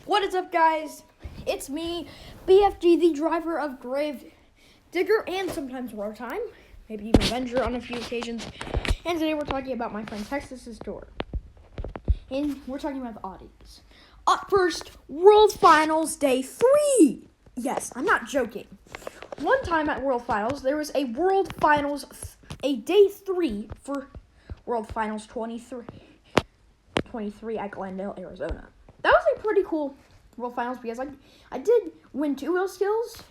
What is up, guys? It's me, BFG, the driver of Grave Digger and sometimes Wartime, maybe even Avenger on a few occasions. And today we're talking about my friend Texas's tour. And we're talking about the oddities. Up first, World Finals Day 3. Yes, I'm not joking. One time at World Finals, there was a World Finals, a Day 3 for World Finals 23 at Glendale, Arizona. That was a pretty cool World Finals because I did win 2 wheel skills,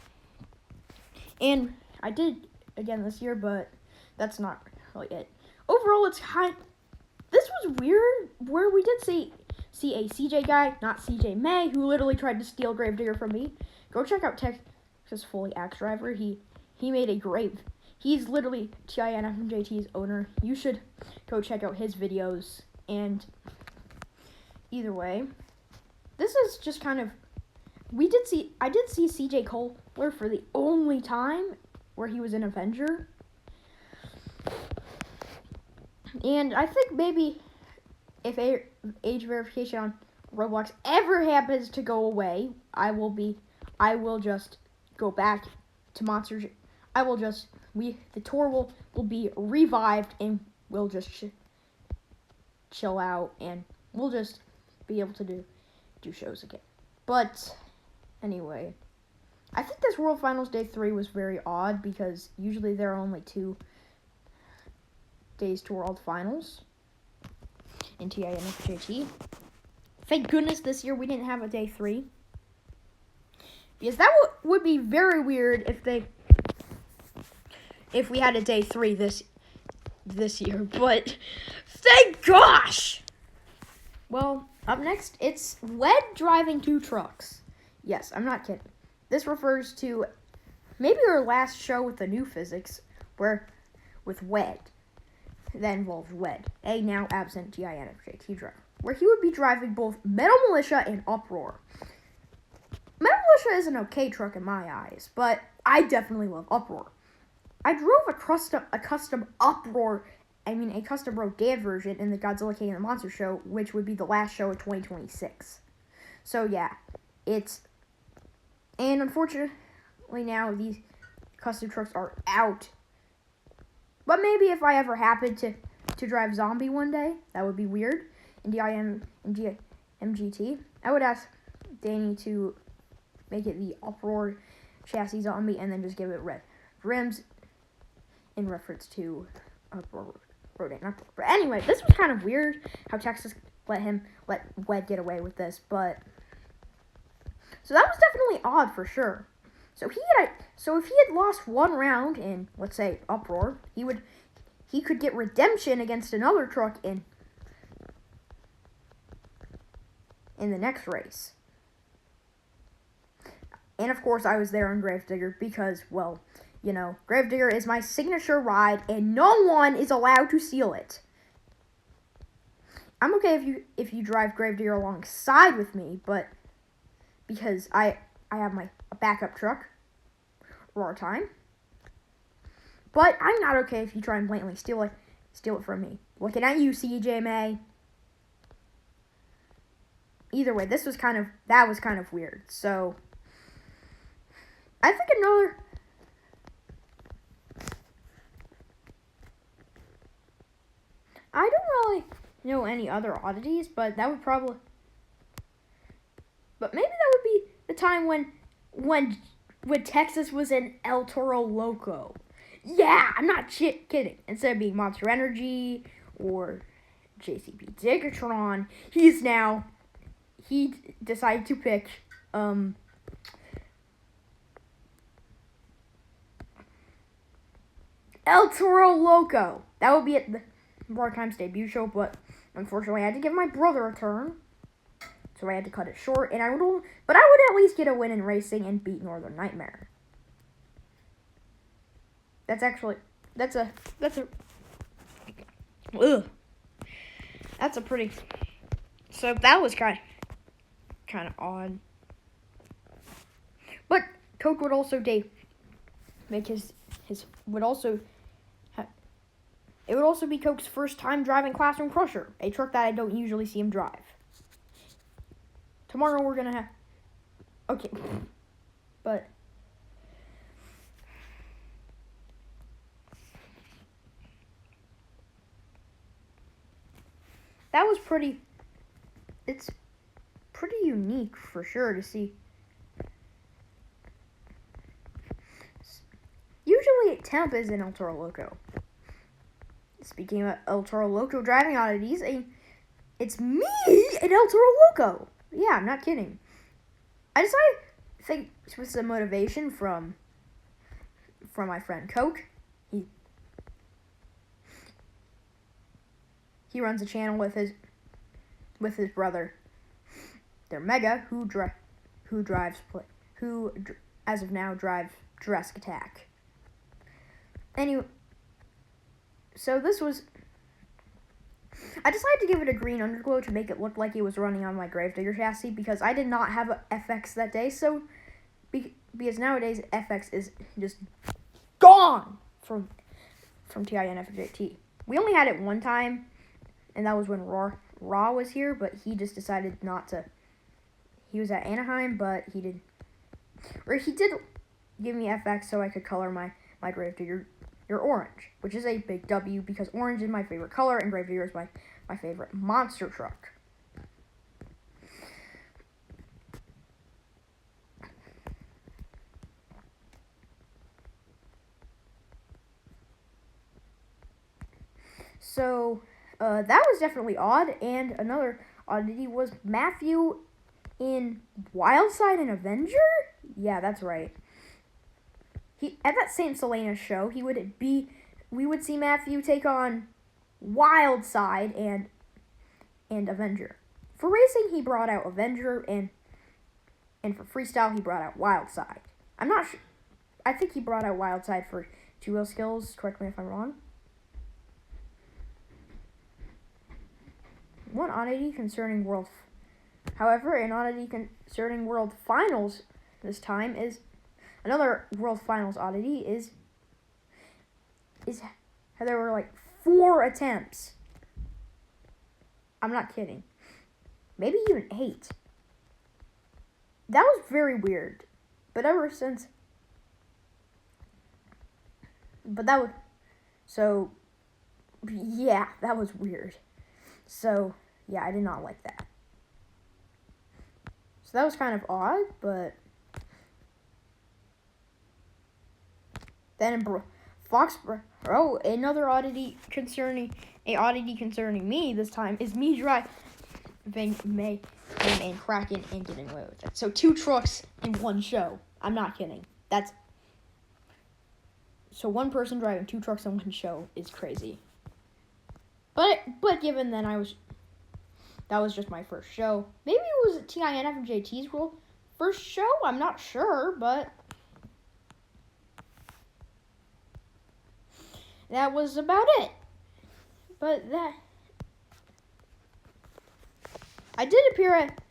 and I did again this year, but that's not really it. Overall, this was weird, where we did see a CJ guy, not CJ May, who literally tried to steal Gravedigger from me. Go check out Texas Fully Axe Driver. He made a great. He's literally TINFMJT's owner. You should go check out his videos. And either way, this is just kind of. I did see CJ Kohler for the only time where he was an Avenger. And I think maybe if age verification on Roblox ever happens to go away, I will just go back to Monster. The tour will be revived, and we'll just chill out, and we'll just be able to do shows again. But anyway, I think this World Finals Day 3 was very odd because usually there are only 2 days to World Finals in TINFJT. Thank goodness this year we didn't have a Day 3. Because that would be very weird if we had a Day 3 this year. But thank gosh! Well, up next, it's Wed driving 2 trucks. Yes, I'm not kidding. This refers to maybe our last show with the new physics, with Wed. That involved Wed, a now absent TINFJT driver, where he would be driving both Metal Militia and Uproar. Metal Militia is an okay truck in my eyes, but I definitely love Uproar. I drove a custom Uproar, a custom Rodan version in the Godzilla King of the Monster show, which would be the last show of 2026. So yeah, and unfortunately now these custom trucks are out. But maybe if I ever happened to drive Zombie one day, that would be weird. In MGT, I would ask Danny to make it the Uproar chassis Zombie and then just give it red rims in reference to Uproar Rodan. But anyway, this was kind of weird how Texas let Wed get away with this, but so that was definitely odd for sure. So if he had lost one round in, let's say, Uproar, he could get redemption against another truck in the next race. And of course, I was there on Gravedigger because, well, Gravedigger is my signature ride, and no one is allowed to steal it. I'm okay if you drive Gravedigger alongside with me, but because I have my backup truck, Wartime. But I'm not okay if you try and blatantly steal it from me. Looking at you, CJ May. Either way, that was kind of weird. So I think I don't really know any other oddities, but maybe that would be the time when Texas was in El Toro Loco. Yeah, I'm not kidding. Instead of being Monster Energy or JCP Diggertron, he decided to pick El Toro Loco. That would be at the Wartime's debut show, but unfortunately I had to give my brother a turn. So I had to cut it short, but I would at least get a win in racing and beat Northern Nightmare. That's a pretty. So that was kind of odd. But Coke would also make his would also. It would also be Coke's first time driving Classroom Crusher, a truck that I don't usually see him drive. Tomorrow we're gonna have. Okay, but that was pretty. It's pretty unique for sure to see. Usually, Temp is in El Toro Loco. Speaking of El Toro Loco driving oddities, it's me in El Toro Loco. Yeah, I'm not kidding. I decided, I think, with some motivation from my friend Coke. He runs a channel with his brother. They're Mega, who as of now drives Jurassic Attack. Anyway, so this was. I decided to give it a green underglow to make it look like it was running on my Gravedigger chassis because I did not have a FX that day. So, because nowadays FX is just gone from TINFMJT. We only had it one time, and that was when Raw was here, but he just decided not to. He was at Anaheim, but he did give me FX so I could color my Gravedigger orange, which is a big W because orange is my favorite color and Gravedigger is my favorite monster truck. So that was definitely odd, and another oddity was Matthew in Wildside and Avenger? Yeah, that's right. He at that St. Selena show, we would see Matthew take on Wildside and Avenger. For racing, he brought out Avenger, and for freestyle, he brought out Wildside. I'm not sure. I think he brought out Wildside for two-wheel skills. Correct me if I'm wrong. One oddity concerning However, an oddity concerning World Finals this time is another World Finals oddity is how there were like 4 attempts. I'm not kidding. Maybe even 8. That was very weird. But ever since. But that would. So. Yeah, that was weird. So, yeah, I did not like that. So that was kind of odd, but. Then Foxborough, another oddity concerning me this time is me driving May and Kraken and getting away with it. So 2 trucks in one show. I'm not kidding. So one person driving 2 trucks in one show is crazy. But given then that was just my first show. Maybe it was TINFMJT's first show. I'm not sure, but. That was about it. But I did appear at.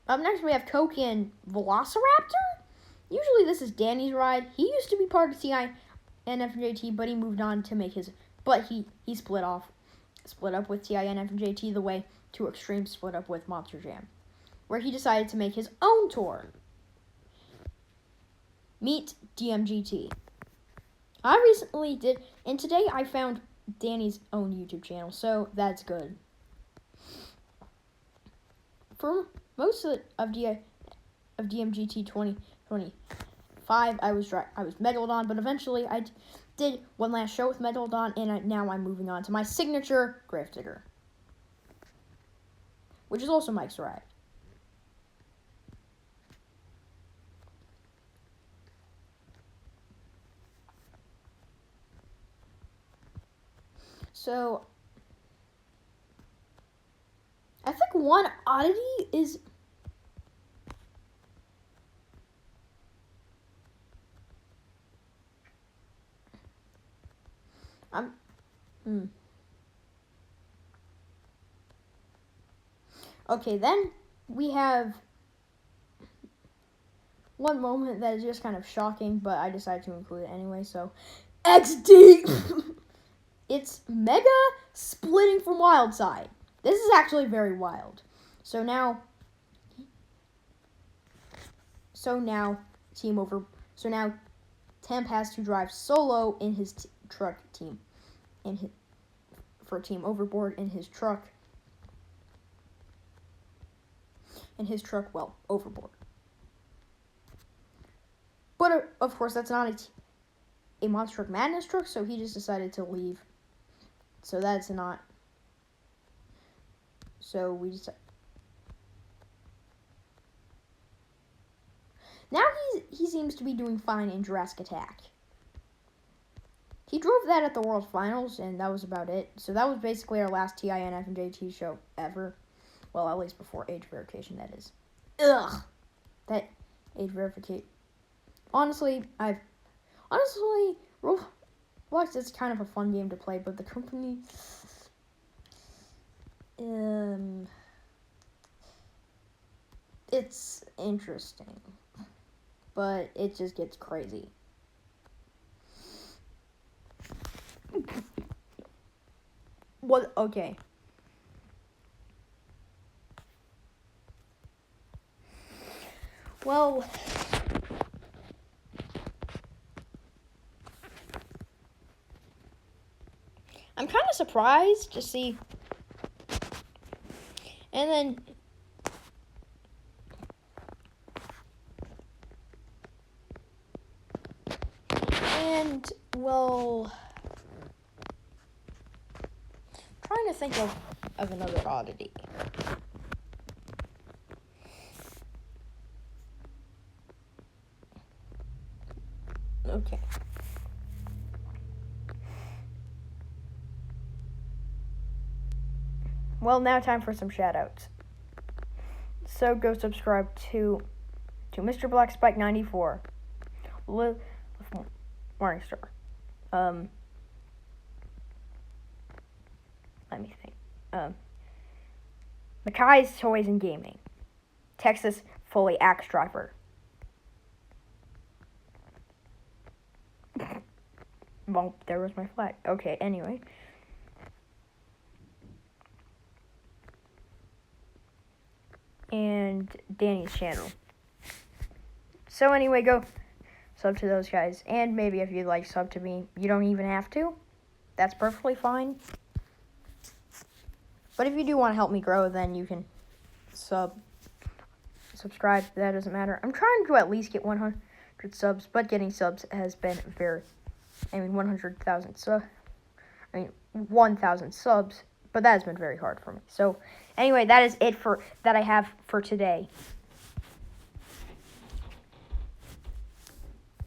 Up next, we have Coke and Velociraptor. Usually, this is Danny's ride. He used to be part of TINFMJT, but he moved on to make his. But he split up with TINFMJT the way 2 Extreme split up with Monster Jam, where he decided to make his own tour. Meet DMGT. I recently did, and today I found Danny's own YouTube channel, so that's good. For most of DMGT 2025, I was Megalodon, but eventually I did one last show with Megalodon, and now I'm moving on to my signature Gravedigger, which is also Mike's ride. So, I think one oddity is Okay, then we have one moment that is just kind of shocking, but I decided to include it anyway, so XD! It's Mega splitting from Wildside. This is actually very wild. So now Temp has to drive solo in his truck team, for Team Overboard in his truck. Overboard. But of course, that's not a Monster Truck Madness truck, so he just decided to leave. So that's not. So we just. Now he seems to be doing fine in Jurassic Attack. He drove that at the World Finals, and that was about it. So that was basically our last TINFMJT show ever. Well, at least before age verification, that is. Ugh. That age verification. Honestly, Roblox is kind of a fun game to play, but the company, it's interesting, but it just gets crazy. What? Okay. Well, I'm kind of surprised to see, and well, trying to think of another oddity. Okay. Well, now time for some shoutouts. So go subscribe to Mr. Black Spike 94, Morningstar. Let me think. Makai's Toys and Gaming, Texas Fully Axe Driver. Well, there was my flag. Okay, anyway. And Danny's channel. So anyway, go sub to those guys. And maybe if you'd like sub to me, you don't even have to. That's perfectly fine. But if you do want to help me grow, then you can subscribe. That doesn't matter. I'm trying to at least get 100 subs, but getting subs has been 100,000 subs. 1,000 subs, but that has been very hard for me. So, anyway, that is it that I have for today.